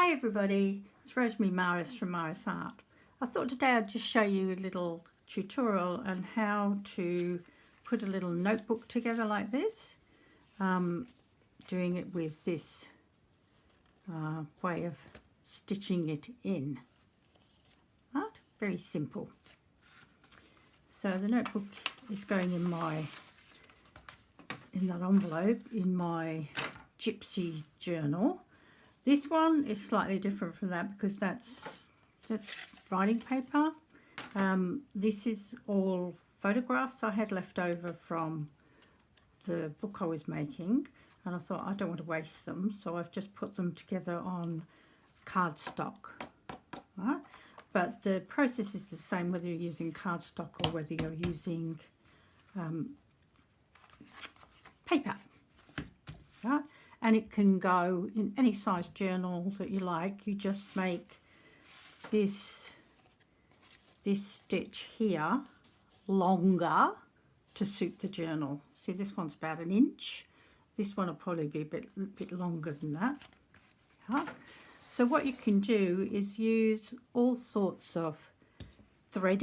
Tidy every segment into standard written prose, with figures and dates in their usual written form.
Hi everybody, it's Rosemary Maris from Maris Art. I thought today I'd just show you a little tutorial on how to put a little notebook together like this. Doing it with this way of stitching it in. Right? Very simple. So the notebook is going in that envelope in my Gypsy journal. This one is slightly different from that because that's writing paper. This is all photographs I had left over from the book I was making, and I thought I don't want to waste them, so I've just put them together on cardstock. Right? But the process is the same whether you're using cardstock or whether you're using paper. Right? And it can go in any size journal that you like. You just make this stitch here longer to suit the journal. See, this one's about 1 inch. This one will probably be a bit longer than that. Yeah. So what you can do is use all sorts of threads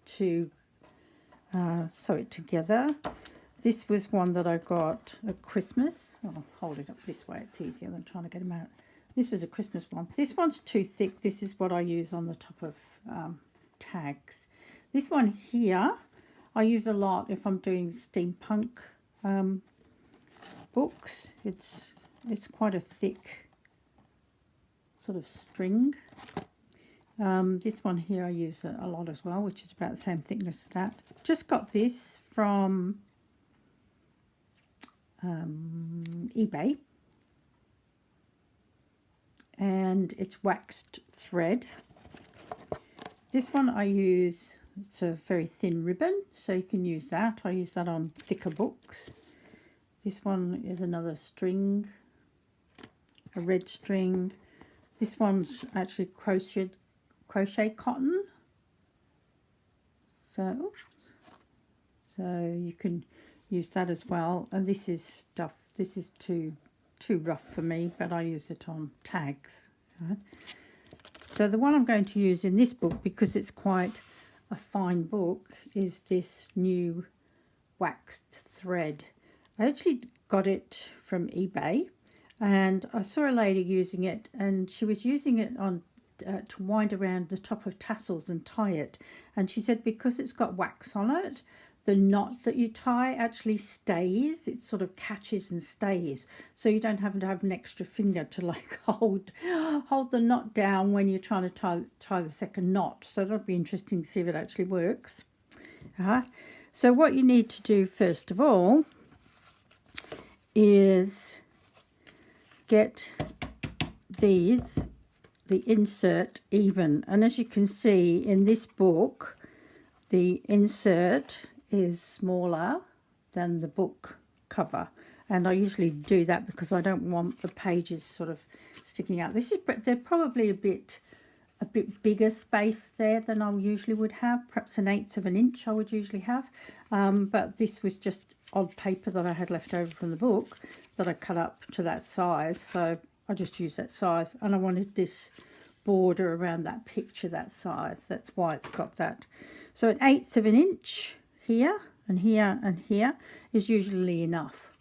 to sew it together. This was one that I got at Christmas. I'll hold it up this way, it's easier than trying to get them out. This was a Christmas one. This one's too thick. This is what I use on the top of tags. This one here, I use a lot if I'm doing steampunk books. It's quite a thick sort of string. This one here I use a lot as well, which is about the same thickness as that. Just got this from eBay, and it's waxed thread. This one I use, it's a very thin ribbon, so you can use that. I use that on thicker books. This one is another string, a red string. This one's actually crochet cotton, so you can use that as well. And this is too rough for me, but I use it on tags. Right? So the one I'm going to use in this book, because it's quite a fine book, is this new waxed thread. I actually got it from eBay, and I saw a lady using it, and she was using it on to wind around the top of tassels and tie it, and she said because it's got wax on it, the knot that you tie actually stays. It sort of catches and stays, so you don't have to have an extra finger to like hold the knot down when you're trying to tie the second knot. So that'll be interesting to see if it actually works. So what you need to do first of all is get the insert even, and as you can see in this book, the insert is smaller than the book cover, and I usually do that because I don't want the pages sort of sticking out. They're probably a bit bigger space there than I usually would have, perhaps 1/8 of an inch I would usually have, but this was just odd paper that I had left over from the book that I cut up to that size, so I just used that size, and I wanted this border around that picture that size. That's why it's got that. So 1/8 of an inch here and here and here is usually enough.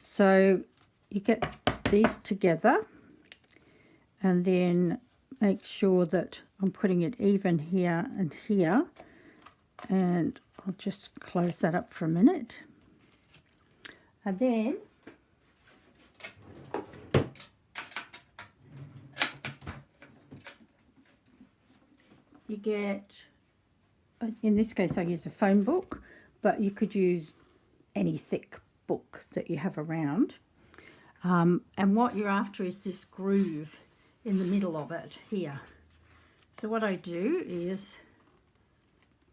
So you get these together and then make sure that I'm putting it even here and here, and I'll just close that up for a minute, and then you get, in this case I use a phone book, but you could use any thick book that you have around, and what you're after is this groove in the middle of it here. So what I do is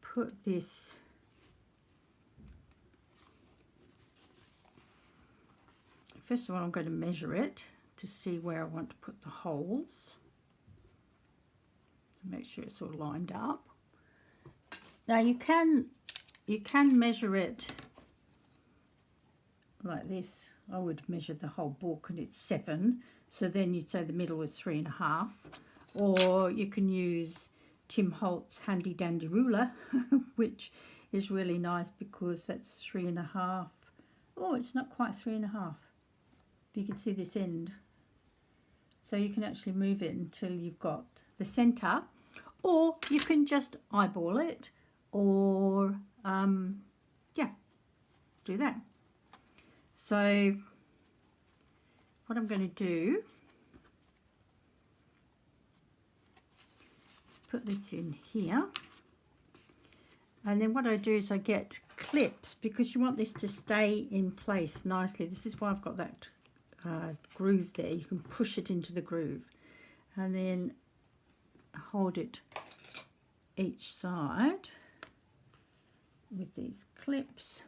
put this first of all, I'm going to measure it to see where I want to put the holes. Make sure it's all lined up. Now you can measure it like this I would measure the whole book and it's 7, so then you'd say the middle was 3.5. Or you can use Tim Holtz handy dandy ruler, which is really nice because that's 3.5. Oh, it's not quite 3.5. You can see this end, so you can actually move it until you've got the center, or you can just eyeball it, or yeah, do that. So what I'm going to do, put this in here, and then what I do is I get clips, because you want this to stay in place nicely. This is why I've got that groove there. You can push it into the groove and then hold it each side with these clips.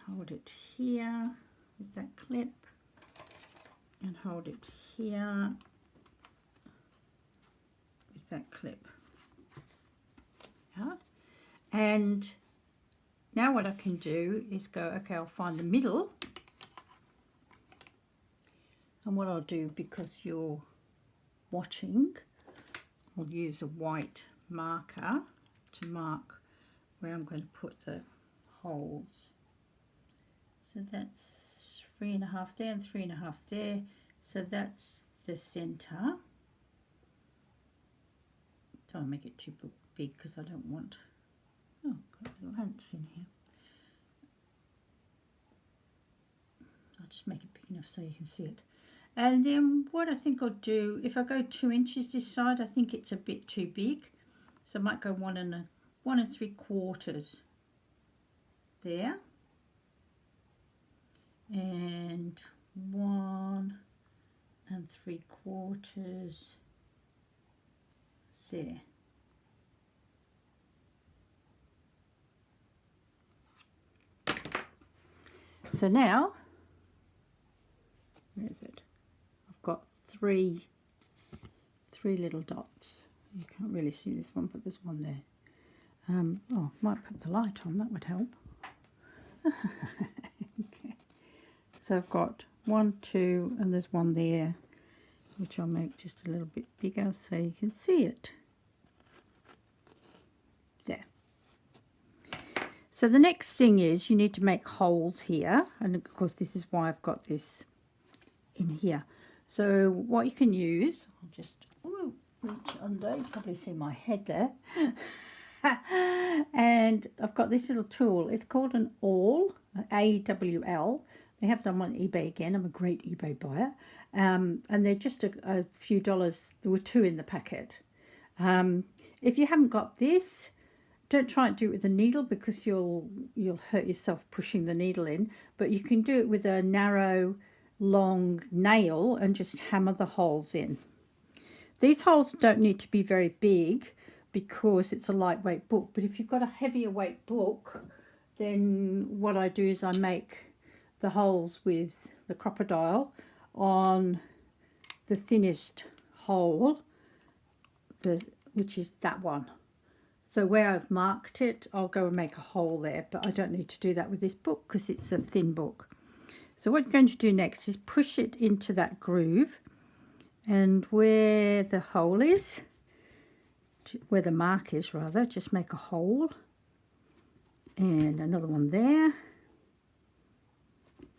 Hold it here with that clip and hold it here with that clip. Yeah. And now what I can do is go, okay, I'll find the middle. And what I'll do, because you're watching, I'll use a white marker to mark where I'm going to put the holes. So that's 3.5 there and 3.5 there. So that's the center. Don't make it too big because I don't want, oh, got little ants in here. I'll just make it big enough so you can see it. And then what I think I'll do, if I go 2 inches this side, I think it's a bit too big. So I might go 1 3/4 there. And 1 3/4 there. So now, where is it? I've got three little dots. You can't really see this one, but there's one there. Oh, might put the light on, that would help. Okay. So I've got 1, 2, and there's one there, which I'll make just a little bit bigger so you can see it. There. So the next thing is you need to make holes here, and of course this is why I've got this in here. So what you can use, I'll just reach under, you probably see my head there. And I've got this little tool. It's called an awl, AWL. They have them on eBay again. I'm a great eBay buyer. And they're just a few dollars. There were 2 in the packet. If you haven't got this, don't try and do it with a needle because you'll hurt yourself pushing the needle in. But you can do it with a narrow, long nail and just hammer the holes in. These holes don't need to be very big because it's a lightweight book. But if you've got a heavier weight book, then what I do is I make the holes with the crocodile on the thinnest hole, which is that one. So where I've marked it, I'll go and make a hole there, but I don't need to do that with this book because it's a thin book. So what I'm going to do next is push it into that groove, and where the hole is, where the mark is rather, just make a hole, and another one there,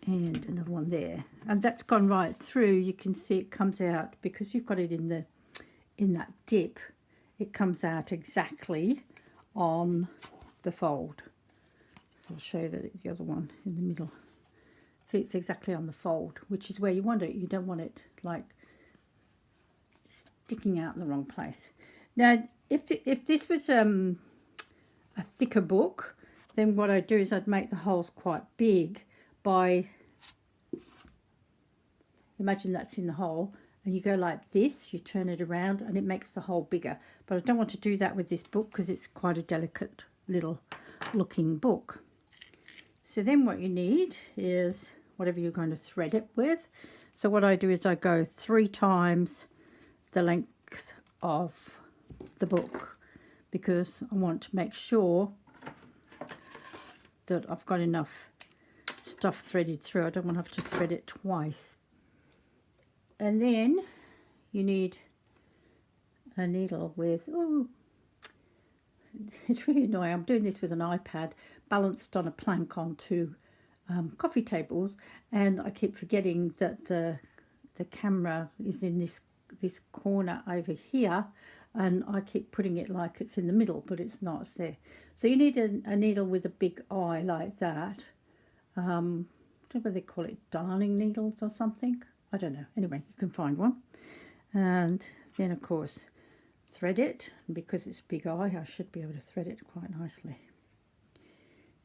and another one there, and that's gone right through. You can see it comes out because you've got it in that dip. It comes out exactly on the fold. So I'll show you the other one in the middle. See, it's exactly on the fold, which is where you want it. You don't want it like sticking out in the wrong place. Now, if this was a thicker book, then what I'd do is I'd make the holes quite big by, imagine that's in the hole, and you go like this, you turn it around and it makes the hole bigger. But I don't want to do that with this book because it's quite a delicate little looking book. So then what you need is whatever you're going to thread it with. So what I do is I go 3 times the length of the book because I want to make sure that I've got enough stuff threaded through. I don't want to have to thread it twice. And then you need a needle with, oh, it's really annoying. I'm doing this with an iPad balanced on a plank on two coffee tables, and I keep forgetting that the camera is in this corner over here, and I keep putting it like it's in the middle, but it's not. It's there. So you need a needle with a big eye like that. I don't know what they call it, darning needles or something. I don't know. Anyway, you can find one. And then, of course, thread it. And because it's big eye, I should be able to thread it quite nicely.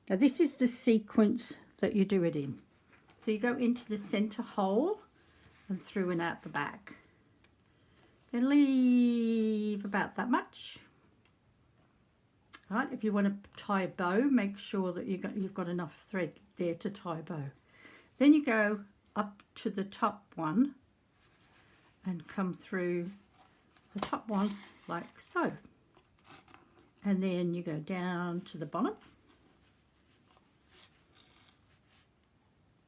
Now, this is the sequence that you do it in. So you go into the centre hole and through and out the back. Then leave about that much. Right, if you want to tie a bow, make sure that you've got enough thread there to tie a bow. Then you go up to the top one and come through the top one like so. And then you go down to the bottom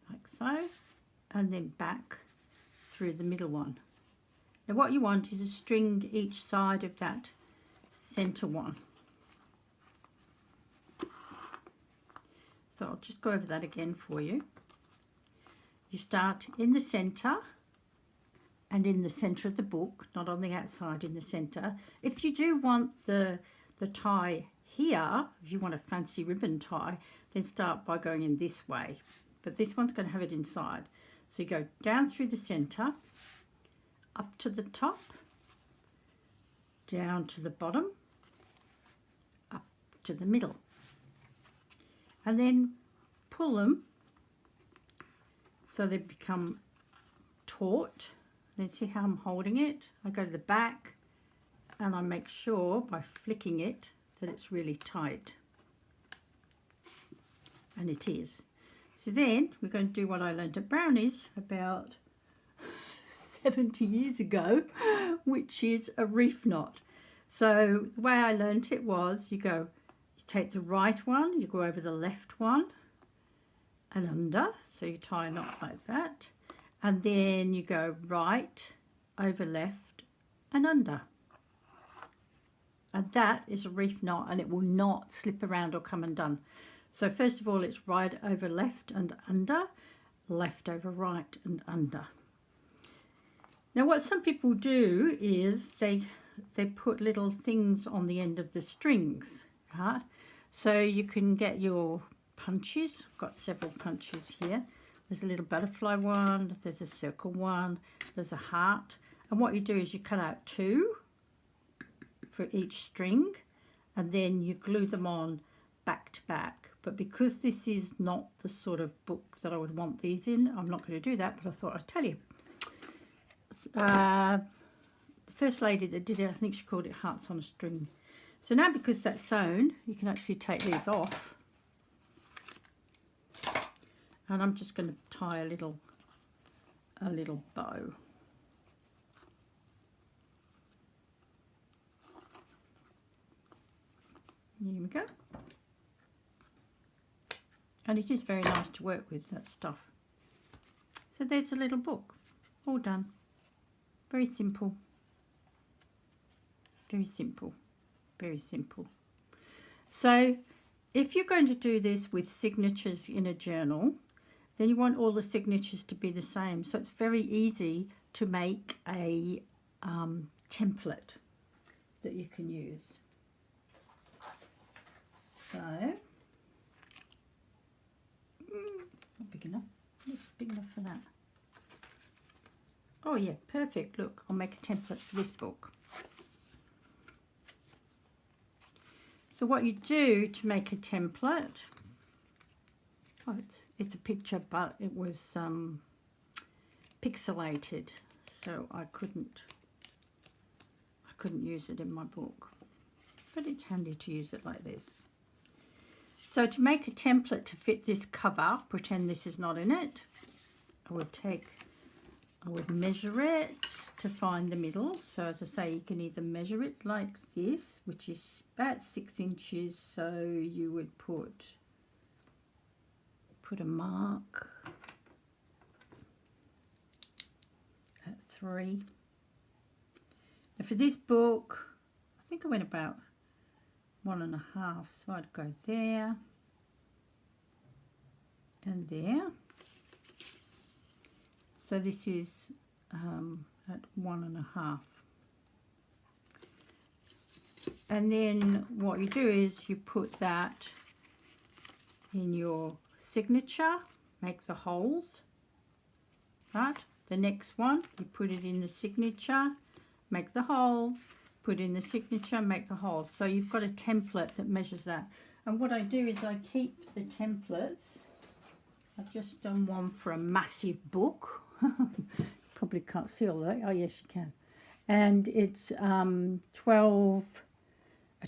like so, and then back through the middle one. Now what you want is a string each side of that center one. So I'll just go over that again for you. You start in the center and in the center of the book, not on the outside, in the center. If you do want the tie here, if you want a fancy ribbon tie, then start by going in this way. But this one's going to have it inside. So you go down through the center, up to the top, down to the bottom, up to the middle. And then pull them so they become taut. Let's see how I'm holding it. I go to the back and I make sure by flicking it that it's really tight. And it is. So then we're going to do what I learned at Brownies about 70 years ago, which is a reef knot. So the way I learned it was you take the right one, you go over the left one and under, so you tie a knot like that, and then you go right over left and under, and that is a reef knot, and it will not slip around or come undone. So first of all, it's right over left and under, left over right and under. Now what some people do is they put little things on the end of the strings, right? So you can get your punches. I've got several punches here. There's a little butterfly one, there's a circle one, there's a heart. And what you do is you cut out two for each string, and then you glue them on back to back. But because this is not the sort of book that I would want these in, I'm not going to do that, but I thought I'd tell you. The first lady that did it, I think she called it Hearts on a String. So now because that's sewn, you can actually take these off. And I'm just going to tie a little bow. Here we go. And it is very nice to work with, that stuff. So there's the little book, all done. Very simple. Very simple. Very simple. So if you're going to do this with signatures in a journal, then you want all the signatures to be the same. So it's very easy to make a template that you can use. So, not big enough. It's big enough for that. Oh yeah, perfect. Look, I'll make a template for this book. So what you do to make a template, oh, it's a picture, but it was pixelated, so I couldn't use it in my book. But it's handy to use it like this. So to make a template to fit this cover, pretend this is not in it, I would measure it to find the middle. So as I say, you can either measure it like this, which is about 6 inches. So you would put put a mark at 3. Now for this book, I think I went about 1.5, so I'd go there and there. So this is at 1.5. And then what you do is you put that in your signature, make the holes, right? The next one, you put it in the signature, make the holes, put in the signature, make the holes. So you've got a template that measures that. And what I do is I keep the templates. I've just done one for a massive book. Probably can't see all that. Oh yes, you can. And it's a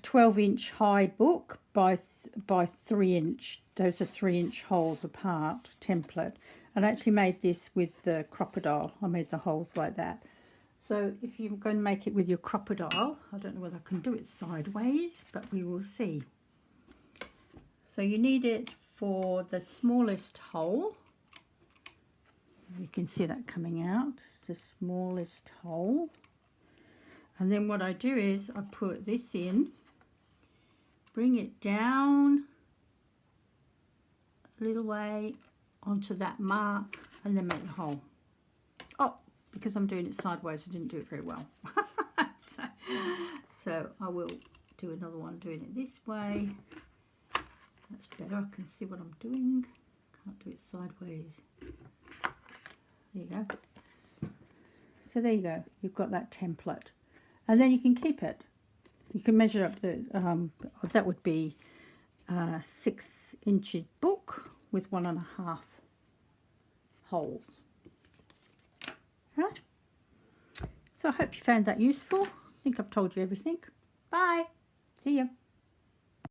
12-inch high book by 3-inch. Those are 3-inch holes apart template. And I actually made this with the crocodile. I made the holes like that. So if you're going to make it with your crocodile, I don't know whether I can do it sideways, but we will see. So you need it for the smallest hole. You can see that coming out. It's the smallest hole. And then what I do is I put this in, bring it down a little way onto that mark, and then make the hole. Oh, because I'm doing it sideways, I didn't do it very well. so I will do another one doing it this way. That's better, I can see what I'm doing. Can't do it sideways. There you go. So there you go, you've got that template. And then you can keep it. You can measure up the, that would be 6 inches book with 1.5 holes. Right? So I hope you found that useful. I think I've told you everything. Bye. See you.